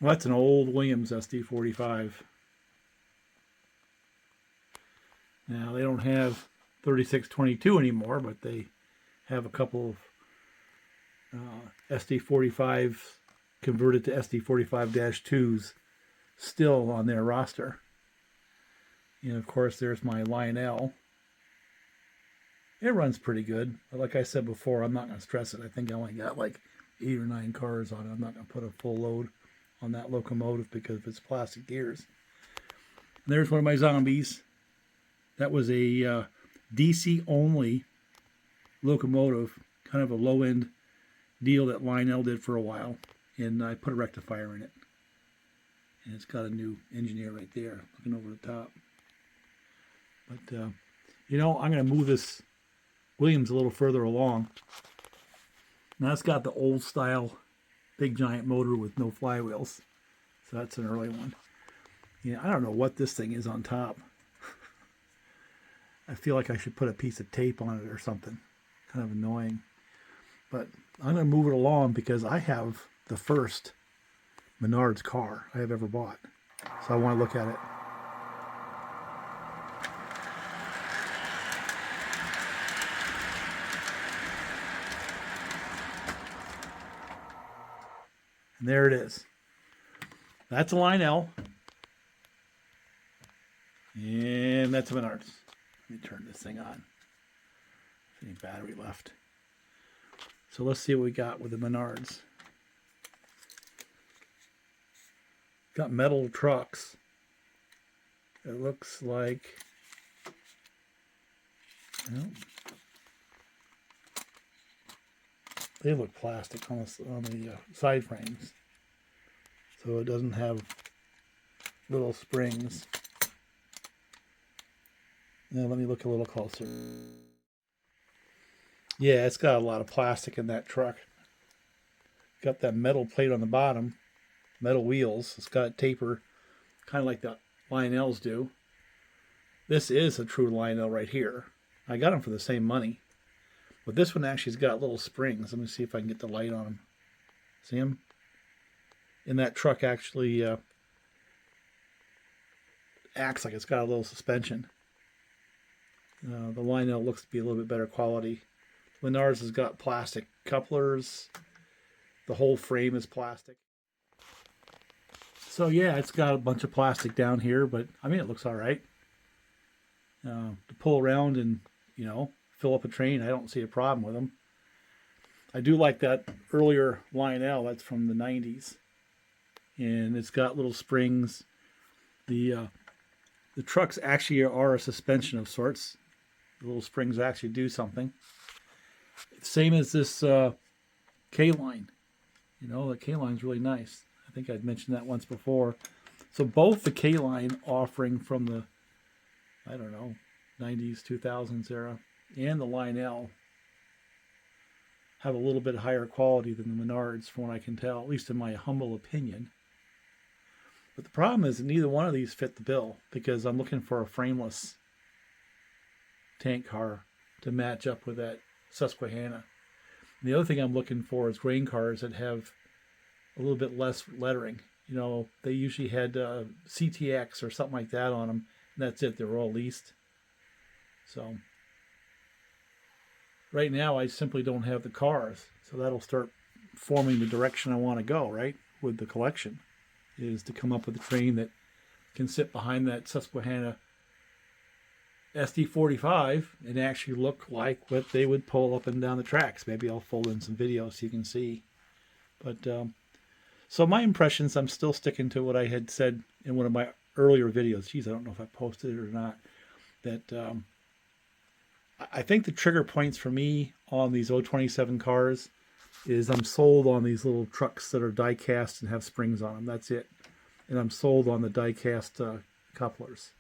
Well, that's an old Williams SD45. Now, they don't have 3622 anymore, but they have a couple of SD45 converted to SD45-2s still on their roster. And of course, there's my Lionel. It runs pretty good. But like I said before, I'm not going to stress it. I think I only got like 8 or 9 cars on it. I'm not going to put a full load on that locomotive because of its plastic gears. And there's one of my zombies. That was a DC only locomotive, kind of a low end deal that Lionel did for a while. And I put a rectifier in it. And it's got a new engineer right there looking over the top. But, you know, I'm going to move this Williams a little further along. Now it's got the old style big giant motor with no flywheels. So that's an early one. Yeah, I don't know what this thing is on top. I feel like I should put a piece of tape on it or something. Kind of annoying. But I'm going to move it along because I have the first Menards car I have ever bought. So I want to look at it. And there it is. That's a Lionel. And that's a Menards. Let me turn this thing on. Any battery left. So let's see what we got with the Menards. Got metal trucks. It looks like, well, they look plastic on the side frames. So it doesn't have little springs. Now let me look a little closer. Yeah, it's got a lot of plastic in that truck. Got that metal plate on the bottom, metal wheels. It's got taper, kind of like the Lionels do. This is a true Lionel right here. I got them for the same money. But this one actually has got little springs. Let me see if I can get the light on them. See them? And that truck actually acts like it's got a little suspension. The Lionel looks to be a little bit better quality. Menards has got plastic couplers. The whole frame is plastic. So yeah, it's got a bunch of plastic down here, but I mean, it looks all right. To pull around and, you know, fill up a train, I don't see a problem with them. I do like that earlier Lionel. That's from the 90s. And it's got little springs. The trucks actually are a suspension of sorts. The little springs actually do something. Same as this K-line. You know, the K-line's really nice. I think I'd mentioned that once before. So both the K-line offering from the, I don't know, 90s, 2000s era, and the Lionel have a little bit higher quality than the Menards, from what I can tell, at least in my humble opinion. But the problem is that neither one of these fit the bill, because I'm looking for a frameless tank car to match up with that Susquehanna. And the other thing I'm looking for is grain cars that have a little bit less lettering. You know, they usually had CTX or something like that on them, and that's it. They were all leased. So right now, I simply don't have the cars. So that'll start forming the direction I want to go, right, with the collection, is to come up with a train that can sit behind that Susquehanna SD45 and actually look like what they would pull up and down the tracks. Maybe I'll fold in some videos so you can see. But so my impressions, I'm still sticking to what I had said in one of my earlier videos. Geez, I don't know if I posted it or not. That I think the trigger points for me on these 027 cars is I'm sold on these little trucks that are die cast and have springs on them. That's it. And I'm sold on the die cast couplers.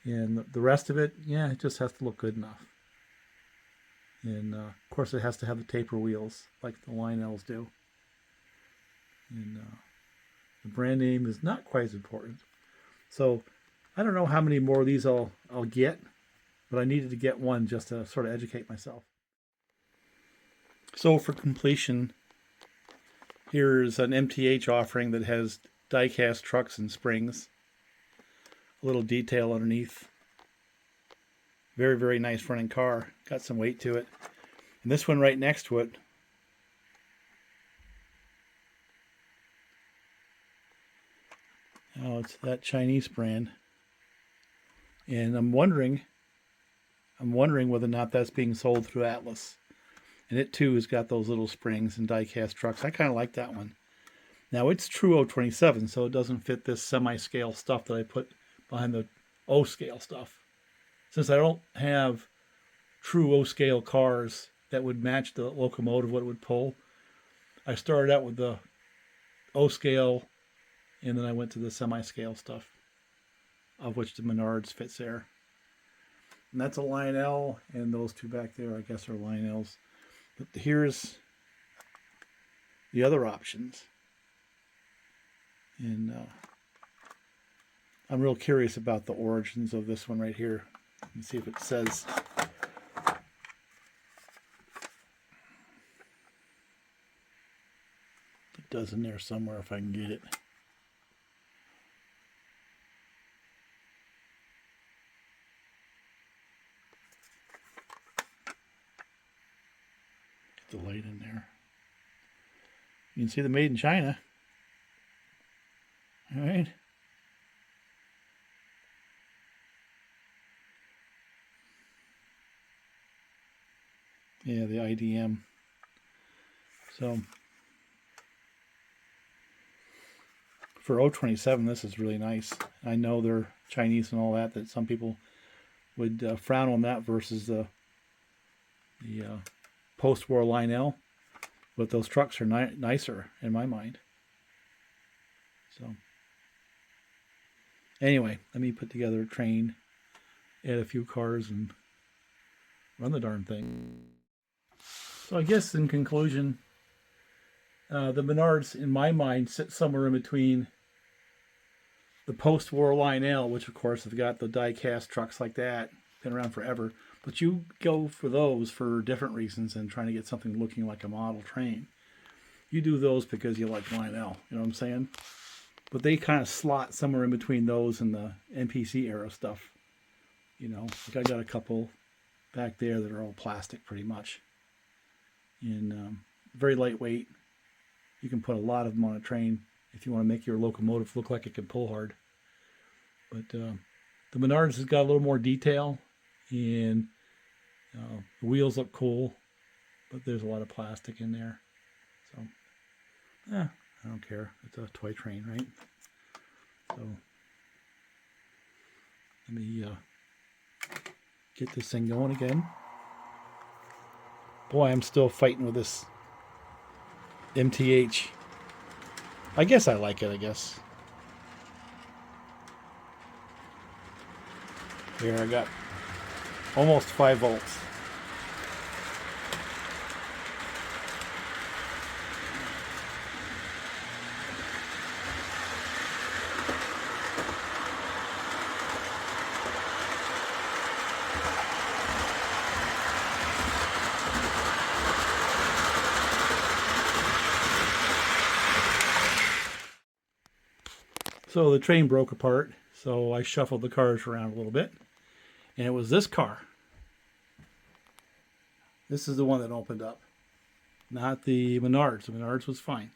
And the rest of it, yeah, it just has to look good enough. And of course, it has to have the taper wheels like the Lionels do. And the brand name is not quite as important. So I don't know how many more of these I'll get, but I needed to get one just to sort of educate myself. So for completion, Here's an MTH offering that has die-cast trucks and springs. A little detail underneath. Very, very nice running car. Got some weight to it. And this one right next to it, oh, it's that Chinese brand. And I'm wondering whether or not that's being sold through Atlas. And it too has got those little springs and die-cast trucks. I kind of like that one. Now it's true 027, so it doesn't fit this semi-scale stuff that I put behind the O-scale stuff. Since I don't have true O-scale cars that would match the locomotive, what it would pull, I started out with the O-scale, and then I went to the semi-scale stuff, of which the Menards fits there. And that's a line L, and those two back there, I guess, are line Ls. But here's the other options. And I'm real curious about the origins of this one right here. Let me see if it says. It does in there somewhere if I can get it. Get the light in there. You can see the made in China. All right. Yeah, the IDM. So for 027, this is really nice. I know they're Chinese and all that, that some people would frown on that versus the post-war line L. But those trucks are nicer in my mind. So anyway, let me put together a train, add a few cars, and run the darn thing. So I guess in conclusion, the Menards, in my mind, sit somewhere in between the post-war line L, which of course have got the die-cast trucks like that, been around forever. But you go for those for different reasons than trying to get something looking like a model train. You do those because you like line L, you know what I'm saying? But they kind of slot somewhere in between those and the NPC era stuff. You know, like I got a couple back there that are all plastic pretty much. And very lightweight. You can put a lot of them on a train if you want to make your locomotive look like it can pull hard. But the Menards has got a little more detail, and the wheels look cool, but there's a lot of plastic in there. So, I don't care. It's a toy train, right? So, let me get this thing going again. Boy, I'm still fighting with this MTH. I guess I like it, I guess. Here, I got almost 5 volts. So the train broke apart, so I shuffled the cars around a little bit. And it was this car. This is the one that opened up. Not the Menards. The Menards was fine.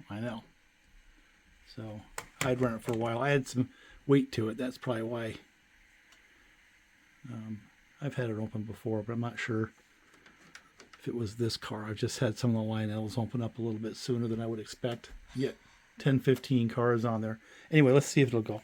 I know. So I'd run it for a while. I had some weight to it. That's probably why. I've had it open before, but I'm not sure if it was this car. I've just had some of the line L's open up a little bit sooner than I would expect. You get 10, 15 cars on there. Anyway, let's see if it'll go.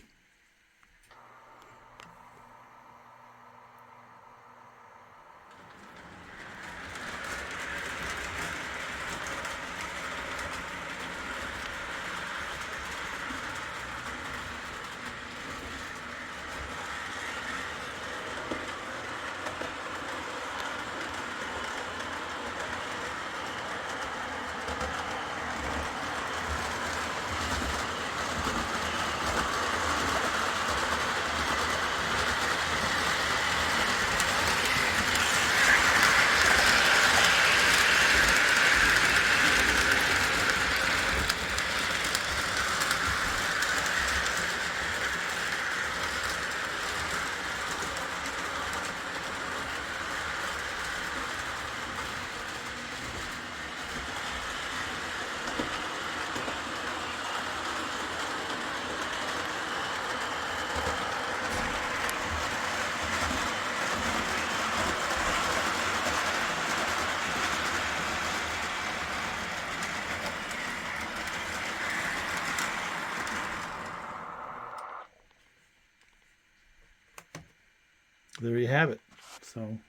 There you have it. So,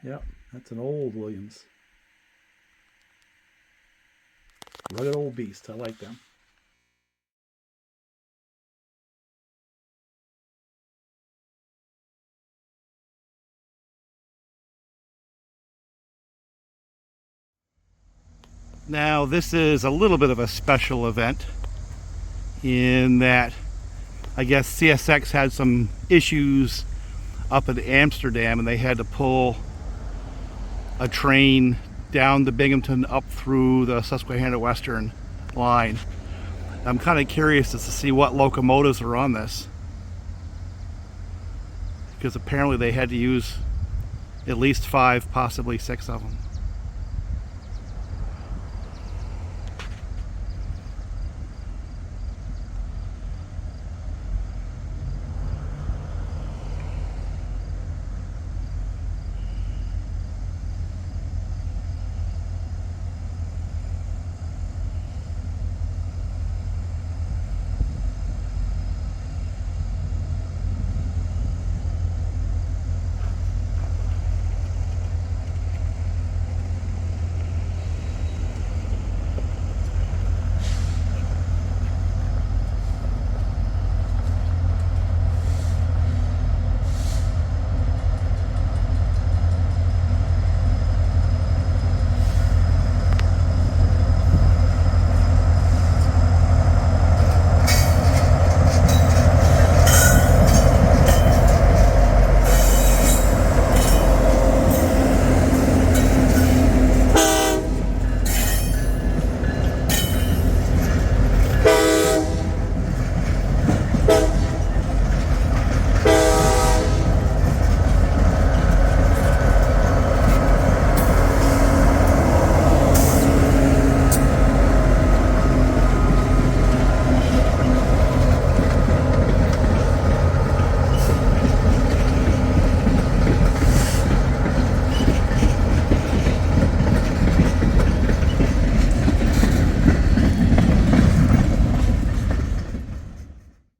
yeah, that's an old Williams. Rugged old beast. I like them. Now, this is a little bit of a special event in that I guess CSX had some issues up in Amsterdam and they had to pull a train down to Binghamton up through the Susquehanna Western line. I'm kind of curious as to see what locomotives are on this, because apparently they had to use at least 5, possibly 6 of them.